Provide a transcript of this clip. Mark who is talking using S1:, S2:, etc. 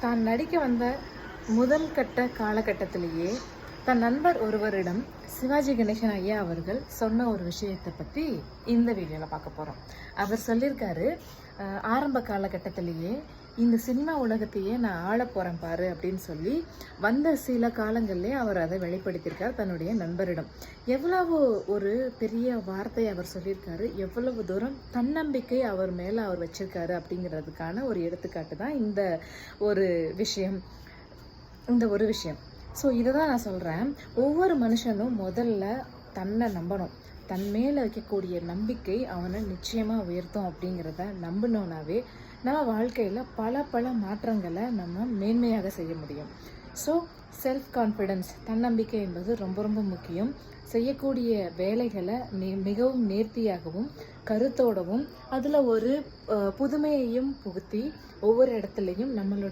S1: தான் நடிக்க வந்த முதல் கட்ட காலகட்டத்திலேயே தன் நண்பர் ஒருவரிடம் சிவாஜி கணேசன் ஐயா அவர்கள் சொன்ன ஒரு விஷயத்தை பற்றி இந்த வீடியோவில் பார்க்க போகிறோம். அவர் சொல்லியிருக்காரு, ஆரம்ப காலகட்டத்திலேயே இந்த சினிமா உலகத்தையே நான் ஆள போகிறேன் பாரு அப்படின்னு சொல்லி வந்த சில காலங்களிலே அவர் அதை வெளிப்படுத்தியிருக்கார் தன்னுடைய நண்பரிடம். எவ்வளவு ஒரு பெரிய வார்த்தை அவர் சொல்லியிருக்காரு, எவ்வளவு தூரம் தன்னம்பிக்கை அவர் மேலே அவர் வச்சிருக்காரு அப்படிங்கிறதுக்கான ஒரு எடுத்துக்காட்டு தான் இந்த ஒரு விஷயம். ஸோ இதை தான் நான் சொல்கிறேன். ஒவ்வொரு மனுஷனும் முதல்ல தன்னை நம்பணும். தன் மேலே வைக்கக்கூடிய நம்பிக்கை அவனை நிச்சயமாக உயர்த்தும் அப்படிங்கிறத நம்பினோன்னாவே நம்ம வாழ்க்கையில் பல மாற்றங்களை நம்ம மேன்மையாக செய்ய முடியும். ஸோ செல்ஃப் கான்ஃபிடென்ஸ், தன்னம்பிக்கை என்பது ரொம்ப முக்கியம். செய்யக்கூடிய வேலைகளை மிகவும் நேர்த்தியாகவும் கருத்தோடவும் அதில் ஒரு புதுமையையும் புகுத்தி ஒவ்வொரு இடத்துலையும் நம்மளுடைய